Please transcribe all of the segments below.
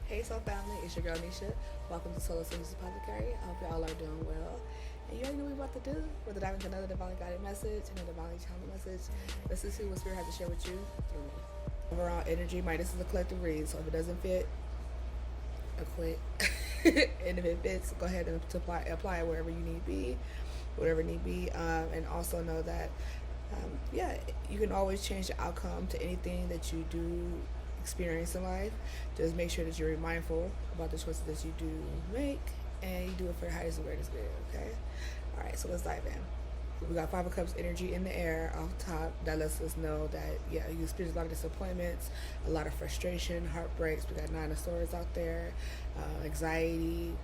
Hey Soul Family, it's your girl Nisha. Welcome to Solar Solutions Apothecary. I hope y'all are doing well. And you already know what we're about to do. We're diving into another divinely guided message, another divinely channeled message. Listen to what Spirit has to share with you through me. Overall energy, this is a collective read, so if it doesn't fit, I quit. And if it fits, go ahead and apply it wherever you need be, whatever need be. And also know that, you can always change the outcome to anything that you do experience in life. Just make sure that you're mindful about the choices that you do make, and you do it for your highest and greatest good. Okay. All right. So let's dive in. We got Five of Cups energy in the air off top. That lets us know that you experience a lot of disappointments, a lot of frustration, heartbreaks. We got Nine of Swords out there, anxiety.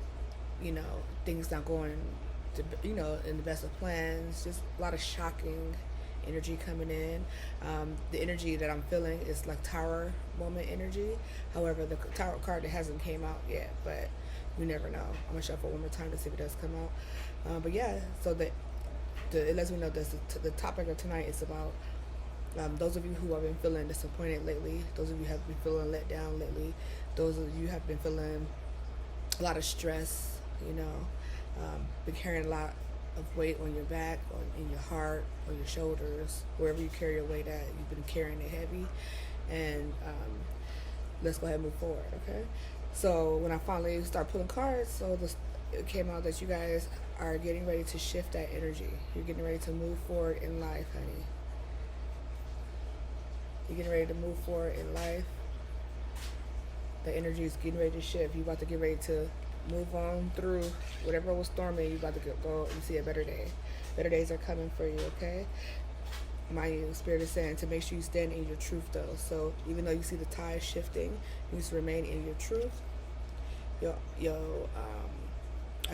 Things not going to in the best of plans. Just a lot of shocking energy coming in. The energy that I'm feeling is like Tower moment energy. However, the Tower card that hasn't came out yet, but you never know. I'm gonna shuffle one more time to see if it does come out. So it lets me know that the topic of tonight is about those of you who have been feeling disappointed lately. Those of you who have been feeling let down lately. Those of you who have been feeling a lot of stress. Been carrying a lot of weight on your back, in your heart, on your shoulders, wherever you carry your weight at, you've been carrying it heavy. And let's go ahead and move forward, okay? So when I finally start pulling cards, it came out that you guys are getting ready to shift that energy. You're getting ready to move forward in life, honey. You're getting ready to move forward in life. The energy is getting ready to shift. You're about to get ready to move on through whatever was storming. You're about to go and see a better day. Better days are coming for you, okay? My Spirit is saying to make sure you stand in your truth, though. So even though you see the tide shifting, you need to remain in your truth. A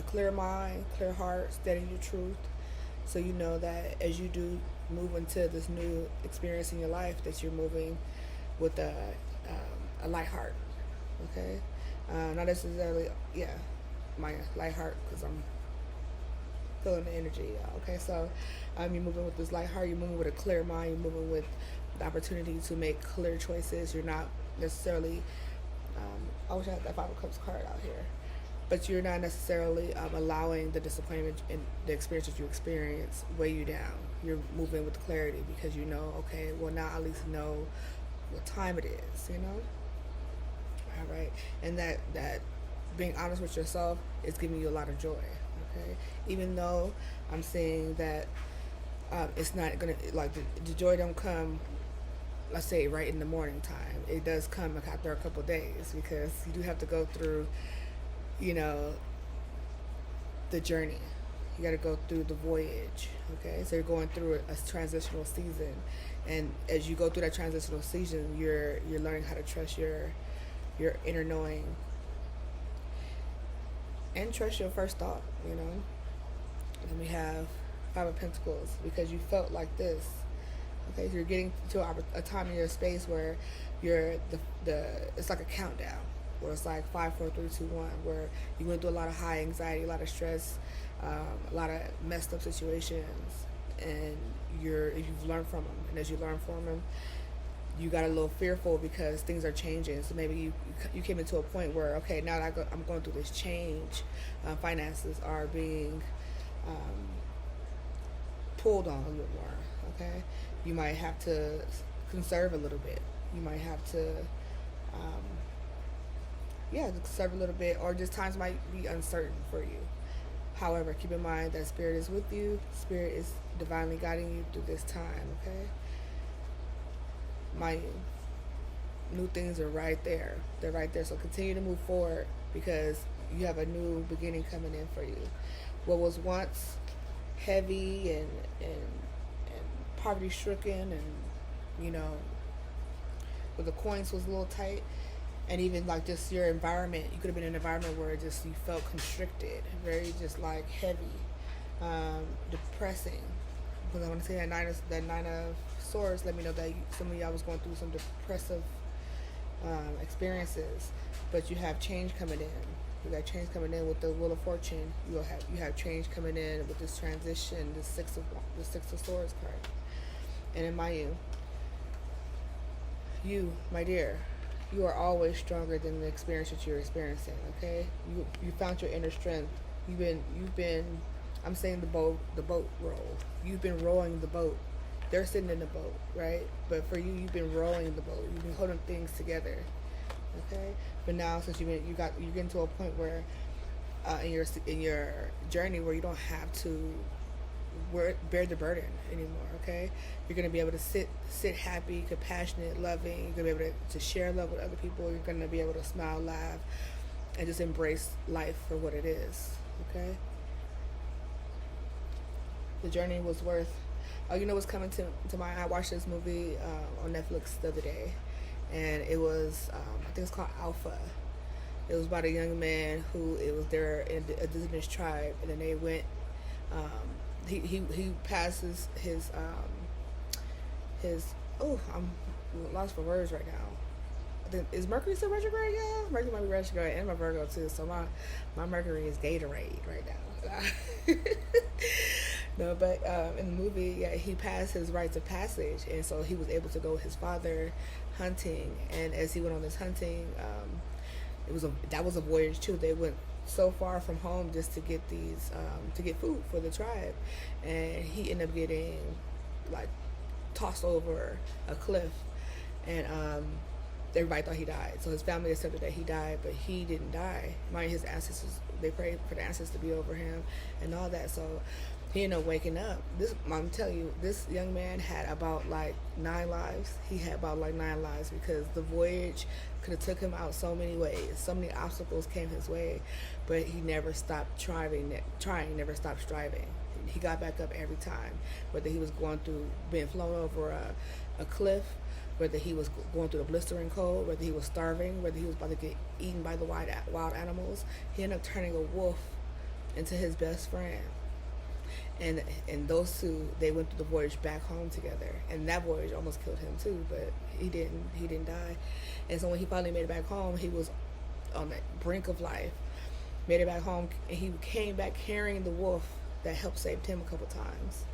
clear mind, clear heart, stand in your truth. So you know that as you do move into this new experience in your life, that you're moving with a light heart, okay? Not necessarily, my light heart, because I'm feeling the energy, okay? So you're moving with this light heart, you're moving with a clear mind, you're moving with the opportunity to make clear choices. You're not necessarily, I wish I had that Five of Cups card out here, but you're not necessarily allowing the disappointment and the experience that you experience weigh you down. You're moving with clarity because you know, okay, well now I at least know what time it is, All right, and that being honest with yourself is giving you a lot of joy. Okay, even though I'm saying that it's not gonna the joy don't come, let's say right in the morning time. It does come after a couple of days because you do have to go through, the journey. You got to go through the voyage. Okay, so you're going through a transitional season, and as you go through that transitional season, you're learning how to trust your inner knowing and trust your first thought. Then we have Five of Pentacles because you felt like this. Okay, so you're getting to a time in your space where you're it's like a countdown where it's like 5, 4, 3, 2, 1, where you went through a lot of high anxiety, a lot of stress, a lot of messed up situations, and you've learned from them. And as you learn from them, you got a little fearful because things are changing. So maybe you came into a point where, okay, now that I'm going through this change, finances are being pulled on a little more, okay? You might have to conserve a little bit. You might have to, conserve a little bit, or just times might be uncertain for you. However, keep in mind that Spirit is with you. Spirit is divinely guiding you through this time, okay? My new things are right there. They're right there. So continue to move forward because you have a new beginning coming in for you. What was once heavy and poverty stricken, and where the coins was a little tight, and even like just your environment, you could have been in an environment where just you felt constricted, very just like heavy, depressing. Because I want to say that nine of Swords let me know that some of y'all was going through some depressive experiences, but you have change coming in. You got change coming in with the Wheel of Fortune. You have change coming in with this transition, the Six of Swords card. And in you, my dear, you are always stronger than the experience that you're experiencing. Okay, you found your inner strength. You've been. I'm saying the boat roll. You've been rowing the boat. They're sitting in the boat, right? But for you, you've been rowing the boat. You've been holding things together. Okay, but now since you're getting to a point where in your journey where you don't have to bear the burden anymore. Okay, you're gonna be able to sit happy, compassionate, loving. You're gonna be able to share love with other people. You're gonna be able to smile, laugh, and just embrace life for what it is. Okay, the journey was worth. Oh, you know what's coming to mind? I watched this movie on Netflix the other day, and it was I think it's called Alpha. It was about a young man who it was there in a indigenous tribe, and then they went. He passes his I'm lost for words right now. I think, is Mercury still retrograde? Yeah, Mercury might be retrograde, and my Virgo too. So my Mercury is Gatorade right now. No, but in the movie, yeah, he passed his rites of passage, and so he was able to go with his father hunting. And as he went on this hunting, that was a voyage too. They went so far from home just to get to get food for the tribe, and he ended up getting like tossed over a cliff, and everybody thought he died. So his family accepted that he died, but he didn't die. Mind his ancestors, they prayed for the ancestors to be over him and all that. So he ended up waking up. I'm telling you, this young man had about like 9 lives. He had about like 9 lives because the voyage could have took him out so many ways. So many obstacles came his way, but he never stopped trying, never stopped striving. He got back up every time, whether he was going through being flown over a cliff, whether he was going through the blistering cold, whether he was starving, whether he was about to get eaten by the wild animals. He ended up turning a wolf into his best friend. And those two, they went through the voyage back home together, and that voyage almost killed him too, but he didn't die. And so when he finally made it back home, he was on the brink of life, made it back home, and he came back carrying the wolf that helped save him a couple times.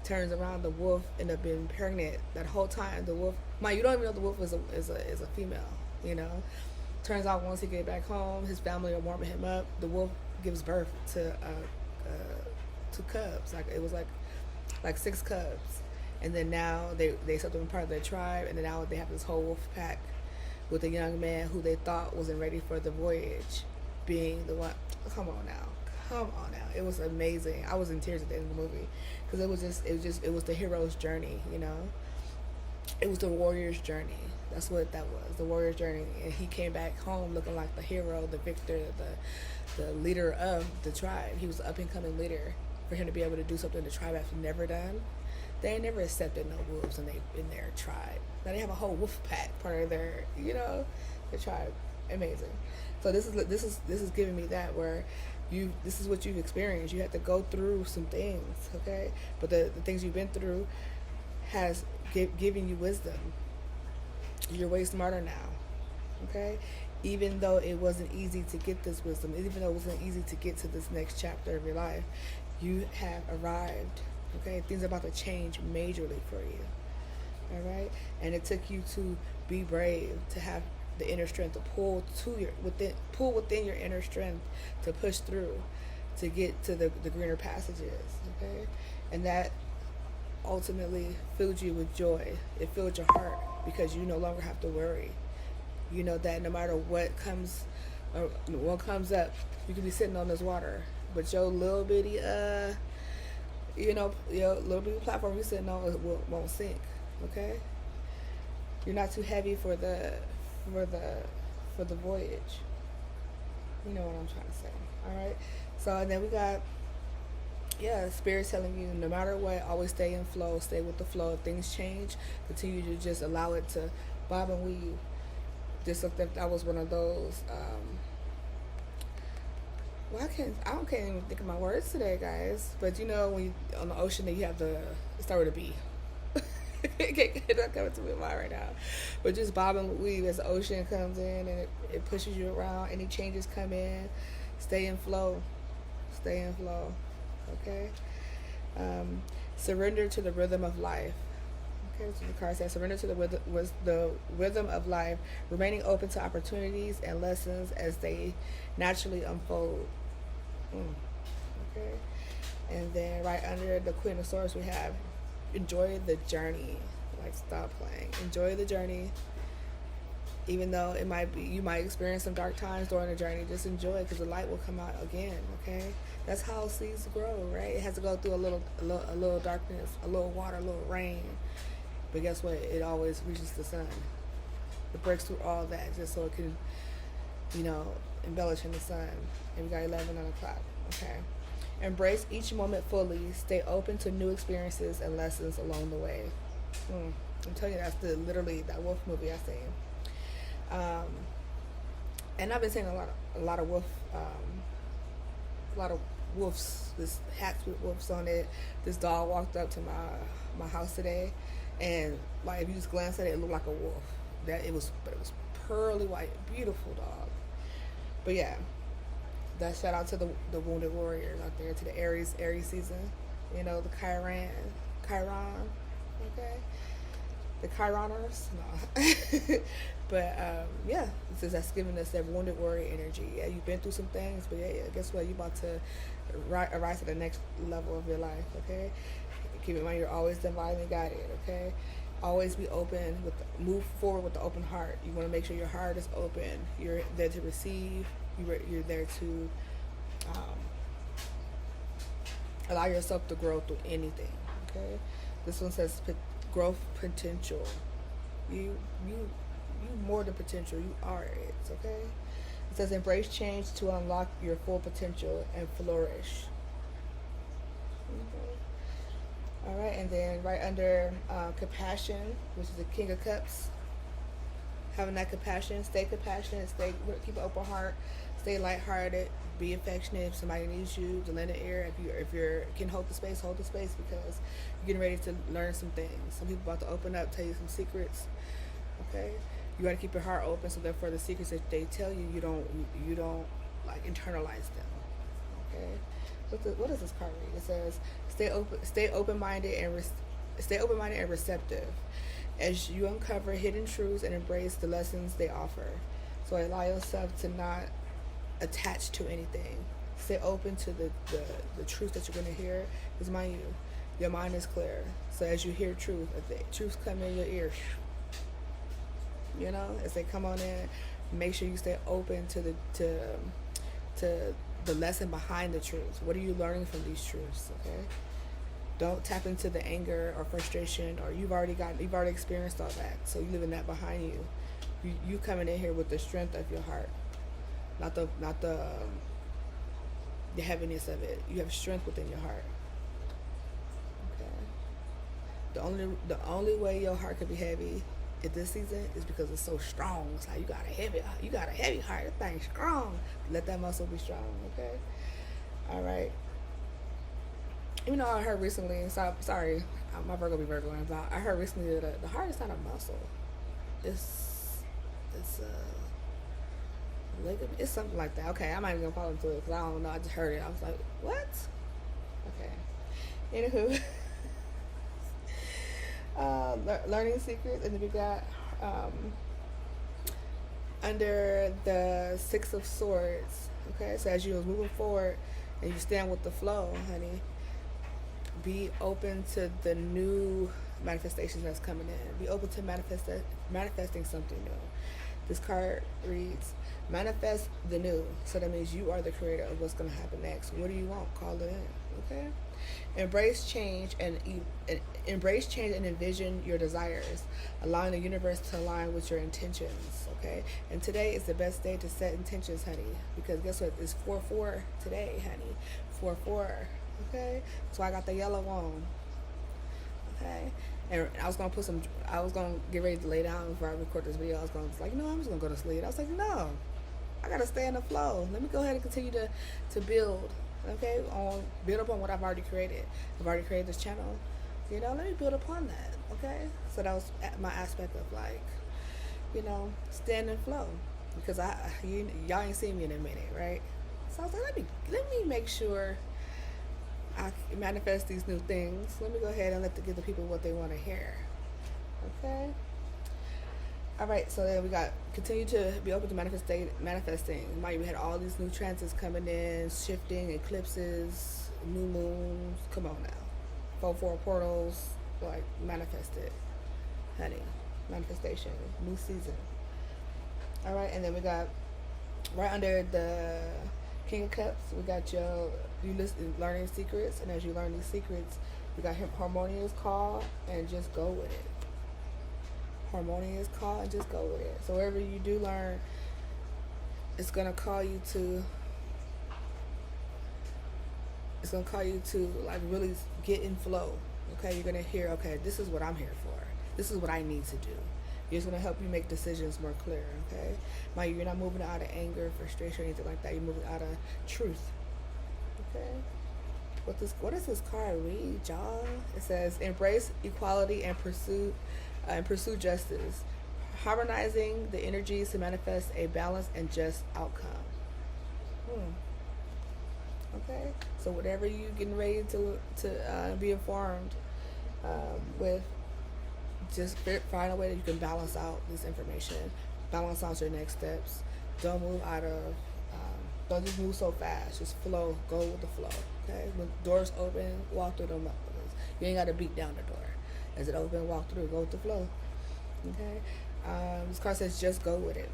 Turns around, the wolf ended up being pregnant that whole time. The wolf, you don't even know the wolf is a female, you know. Turns out once he get back home, his family are warming him up. The wolf gives birth to cubs. Like it was like 6 cubs, and then now they accept them part of their tribe, and then now they have this whole wolf pack with a young man who they thought wasn't ready for the voyage, being the one. Come on now. It was amazing. I was in tears at the end of the movie because it was the hero's journey. You know, it was the warrior's journey. That's what that was, the warrior's journey. And he came back home looking like the hero, the victor, the leader of the tribe. He was an up and coming leader. For him to be able to do something the tribe has never done, they ain't never accepted no wolves in their tribe. Now they have a whole wolf pack part of their, the tribe. Amazing. So this is giving me that where this is what you've experienced. You have to go through some things, okay? But the things you've been through has given you wisdom. You're way smarter now, okay? Even though it wasn't easy to get this wisdom, even though it wasn't easy to get to this next chapter of your life, you have arrived, okay? Things are about to change majorly for you, all right? And it took you to be brave, to have the inner strength to pull within your inner strength to push through, to get to the greener passages, okay? And that ultimately filled you with joy. It filled your heart because you no longer have to worry. You know that no matter what comes up, you can be sitting on this water, but your little bitty your little bitty platform you're sitting on won't sink, okay? You're not too heavy for the voyage. You know what I'm trying to say, all right? So, and then we got, Spirit's telling you, no matter what, always stay in flow, stay with the flow. If things change, continue to just allow it to bob and weave. Just like that was one of those, I can't even think of my words today, guys. But when you on the ocean, then you have to start with a B. It's not coming to my mind right now. But just bob and weave as the ocean comes in and it pushes you around. Any changes come in, stay in flow. Okay? Surrender to the rhythm of life. Okay, so the card says surrender to the rhythm of life, remaining open to opportunities and lessons as they naturally unfold. Okay, and then right under the Queen of Swords we have enjoy the journey. Like, stop playing. Enjoy the journey. Even though it might be, you might experience some dark times during the journey, just enjoy it because the light will come out again. Okay, that's how seeds grow, right? It has to go through a little darkness, a little water, a little rain, but guess what? It always reaches the sun. It breaks through all that just so it can, embellish in the sun. And we got 11 on the clock. Okay. Embrace each moment fully. Stay open to new experiences and lessons along the way. I'm telling you, that's literally that wolf movie I seen. And I've been seeing a lot of wolves. This hats with wolves on it. This dog walked up to my house today, and like if you just glance at it, it looked like a wolf. But it was pearly white, beautiful dog. But yeah, that shout out to the wounded warriors out there, to the Aries season. The Chiron, okay, the Chironers. No. But yeah, that's giving us that wounded warrior energy. Yeah, you've been through some things, but yeah, guess what? You're about to arise to the next level of your life. Okay, keep in mind you're always divinely guided. Okay, always be open. Move forward with the open heart. You want to make sure your heart is open. You're there to receive. You're there to allow yourself to grow through anything. Okay, this one says growth potential. You more than potential. You are it. Okay. It says embrace change to unlock your full potential and flourish. Okay. All right, and then right under compassion, which is the King of Cups. Having that compassion, stay compassionate, keep an open heart, stay lighthearted, be affectionate. If somebody needs you to lend an ear, if you can hold the space because you're getting ready to learn some things. Some people about to open up, tell you some secrets. Okay, you got to keep your heart open, so therefore the secrets that they tell you, you don't like internalize them. Okay, what does this card read? It says stay open-minded and receptive as you uncover hidden truths and embrace the lessons they offer. So allow yourself to not attach to anything. Stay open to the truth that you're going to hear. Because mind you, your mind is clear. So as you hear truth, if the truths come in your ear, as they come on in, make sure you stay open to the lesson behind the truth. What are you learning from these truths? Okay. Don't tap into the anger or frustration, or you've already experienced all that, so you leaving that behind you. You coming in here with the strength of your heart, not the heaviness of it. You have strength within your heart. Okay. The only way your heart could be heavy in this season is because it's so strong. It's like you got a heavy heart. That thing's strong. Let that muscle be strong. Okay. All right. Even though I heard recently, sorry, my Virgo be Virgoing, but I heard recently that the heart is not a muscle. It's a ligament. It's something like that. Okay, I'm not even gonna follow into it because I don't know. I just heard it. I was like, what? Okay. Anywho, learning secrets, and then we got under the Six of Swords. Okay, so as you're moving forward and you stand with the flow, honey. Be open to the new manifestations that's coming in. Be open to manifesting something new. This card reads, manifest the new. So that means you are the creator of what's going to happen next. What do you want? Call it in. Okay? Embrace change and envision your desires, allowing the universe to align with your intentions. Okay? And today is the best day to set intentions, honey. Because guess what? It's 4/4 today, honey. 4/4. Okay, so I got the yellow on. Okay, and I was gonna get ready to lay down before I record this video. I was I'm just gonna go to sleep. I was like, no, I gotta stay in the flow. Let me go ahead and continue to build. Okay, build upon what I've already created. I've already created this channel. Let me build upon that. Okay, so that was my aspect of staying in flow because y'all ain't seen me in a minute, right? So I was like, let me make sure I manifest these new things. Let me go ahead and give the people what they want to hear. Okay. All right, so then we got continue to be open to manifesting. We had all these new transits coming in, shifting, eclipses, new moons. Come on now, 4-4 portals, like manifest it, honey. Manifestation, new season. All right, and then we got right under the King of Cups, we got you listen learning secrets, and as you learn these secrets, we got him harmonious call and just go with it. Harmonious call and just go with it. So wherever you do learn, it's gonna call you to. It's gonna call you to like really get in flow. Okay, you're gonna hear. Okay, this is what I'm here for. This is what I need to do. It's gonna help you make decisions more clear. Okay, mind you, you're not moving out of anger, frustration, or anything like that. You're moving out of truth. Okay. What does this card read, y'all? It says embrace equality and pursue justice, harmonizing the energies to manifest a balanced and just outcome. Okay, so whatever you getting ready to be informed with, just find a way that you can balance out this information, balance out your next steps. Don't move out of, don't just move so fast. Just flow, go with the flow. Okay, when doors open, walk through them. You ain't got to beat down the door. As it open, walk through, go with the flow. Okay, this card says just go with it.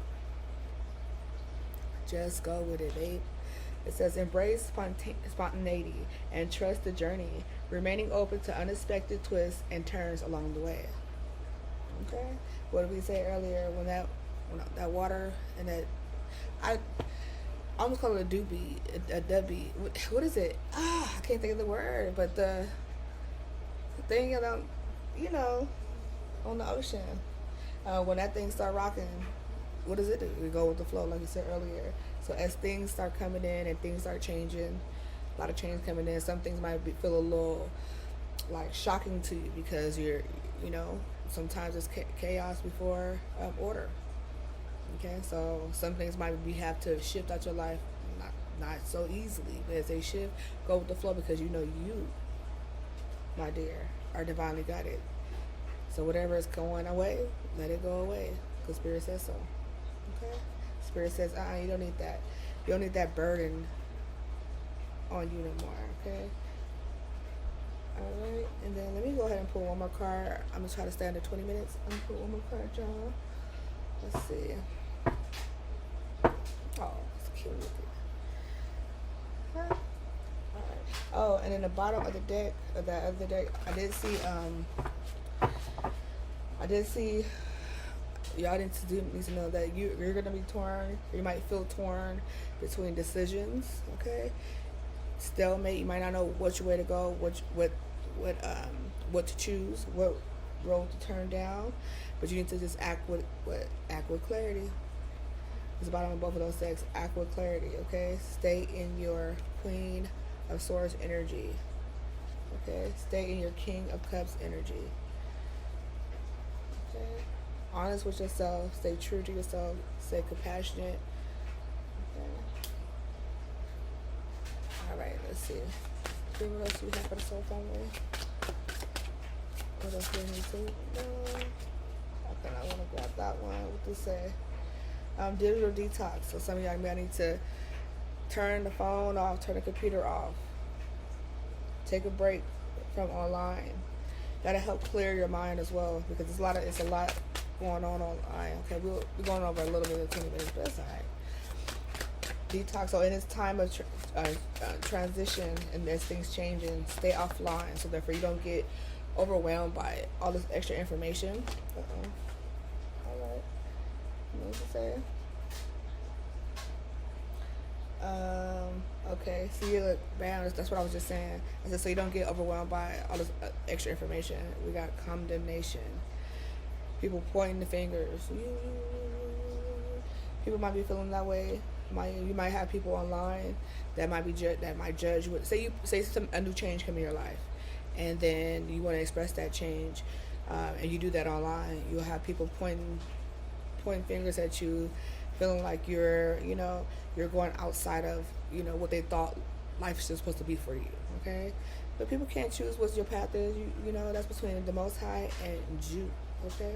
Just go with it, babe. It says embrace spontaneity and trust the journey, remaining open to unexpected twists and turns along the way. Okay, what did we say earlier when that water and that I almost call it a doobie, a dubby. What is it? I can't think of the word, but the thing on the ocean. When that thing start rocking, what does it do? We go with the flow, like you said earlier. So as things start coming in and things start changing, a lot of change coming in. Some things might feel a little like shocking to you because sometimes it's chaos before order. Okay, so some things might have to shift out your life, not so easily, but as they shift, go with the flow because you, my dear, are divinely guided. So whatever is going away, let it go away, because Spirit says so. Okay, Spirit says, you don't need that. You don't need that burden on you no more. Okay. All right, and then let me go ahead and pull one more card. I'm gonna try to stay under 20 minutes. I'm gonna pull one more card, y'all. Let's see. Oh, it's cute. Huh? All right. Oh, and in the bottom of the deck, I did see. Y'all need to know that you're gonna be torn. You might feel torn between decisions. Okay. Stalemate. You might not know which way to go, what to choose, what road to turn down, but you need to just act with clarity. It's the bottom of both of those decks. Act with clarity, okay? Stay in your Queen of Swords energy, okay? Stay in your King of Cups energy, okay? Honest with yourself. Stay true to yourself. Stay compassionate, okay? All right, let's see. What else do we have for the soul family? What else do we need to know? Okay, I want to grab that one. What does it say? Digital detox. So some of y'all may need to turn the phone off, turn the computer off. Take a break from online. That'll help clear your mind as well, because it's a lot going on online. Okay, we're going over a little bit of 20 minutes, but that's all right. Detox. So in this time of transition and as things changing, stay offline, so therefore you don't get overwhelmed by all this extra information. All right. What to say? Okay, so you look bound. That's what I was just saying. I said, so you don't get overwhelmed by all this extra information. We got condemnation. People pointing the fingers. People might be feeling that way. You might have people online that might judge you. Say a new change come in your life, and then you want to express that change, and you do that online. You'll have people pointing fingers at you, feeling like you're going outside of what they thought life is supposed to be for you. Okay, but people can't choose what your path is. That's between the Most High and you. Okay.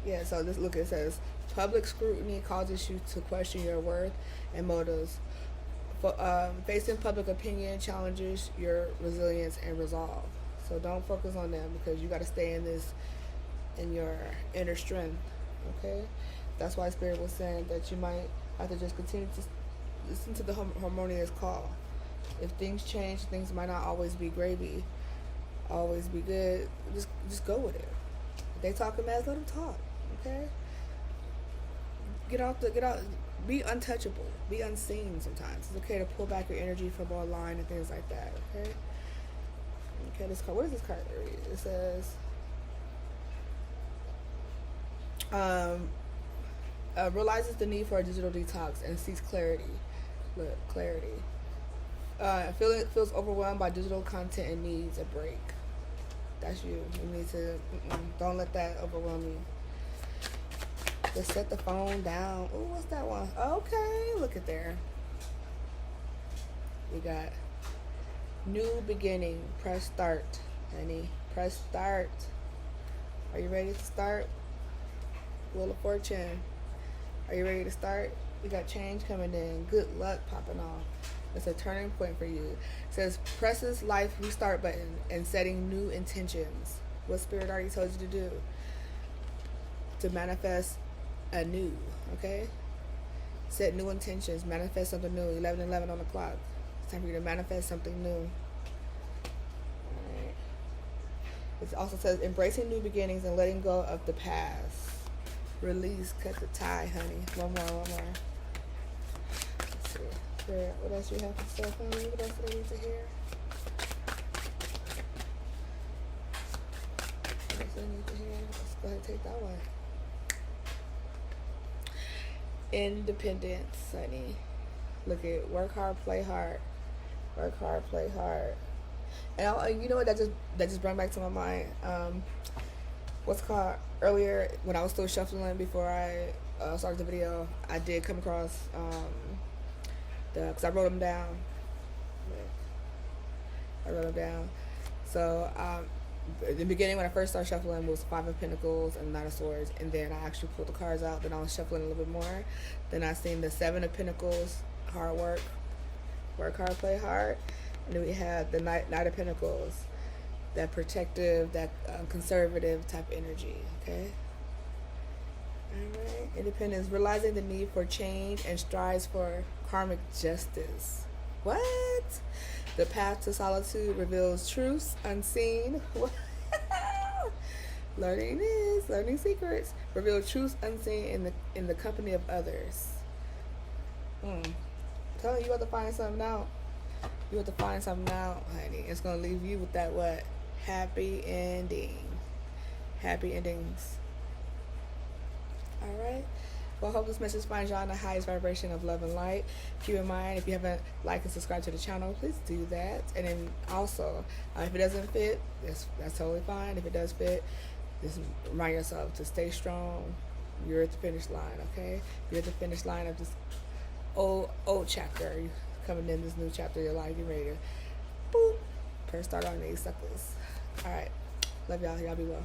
Yeah, so this look, it says public scrutiny causes you to question your worth and motives. Facing public opinion challenges your resilience and resolve. So don't focus on them, because you got to stay in your inner strength. Okay, that's why Spirit was saying that you might have to just continue to listen to the harmonious call. If things change, things might not always be gravy, always be good. Just go with it. If they talking mess, let them talk. Okay. Get out. Be untouchable. Be unseen. Sometimes it's okay to pull back your energy from online and things like that. Okay. Okay. This card. What is this card? It says. Realizes the need for a digital detox and seeks clarity. Look, clarity. Feels overwhelmed by digital content and needs a break. That's you. You need to don't let that overwhelm you. Just set the phone down. Oh, what's that one? Okay, look at there. We got new beginning. Press start, honey. Press start. Are you ready to start? Wheel of Fortune. Are you ready to start? We got change coming in. Good luck popping off. It's a turning point for you. It says presses life restart button and setting new intentions. What Spirit already told you to do? To manifest anew. Okay? Set new intentions. Manifest something new. 11:11 on the clock. It's time for you to manifest something new. Alright. It also says embracing new beginnings and letting go of the past. Release, cut the tie, honey. One more. Let's see. What else you have for stuff, honey? What else do I need to hear? What else do I need to hear? Let's go ahead and take that one. Independence, honey. Look at work hard, play hard. Work hard, play hard. And you know what? That just brought back to my mind. What's called earlier when I was still shuffling before I started the video, I did come across because I wrote them down. So in the beginning, when I first started shuffling, was 5 of Pentacles and 9 of Swords, and then I actually pulled the cards out. Then I was shuffling a little bit more. Then I seen the 7 of Pentacles, hard work hard, play hard, and then we had the Knight of Pentacles, that protective, that conservative type energy. Okay. All right. Independence, realizing the need for change and strives for karmic justice. What? The path to solitude reveals truths unseen. Learning secrets. Reveal truths unseen in the company of others. Tell you, you have to find something out. You have to find something out, honey. It's gonna leave you with that what? Happy ending. Happy endings. All right. Well, I hope this message finds y'all in the highest vibration of love and light. Keep in mind, if you haven't liked and subscribed to the channel, please do that. And then also, if it doesn't fit, that's totally fine. If it does fit, just remind yourself to stay strong. You're at the finish line, okay? You're at the finish line of this old chapter. You're coming in this new chapter of your life. You're ready to boop, press start on these suckers. All right. Love y'all. Y'all be well.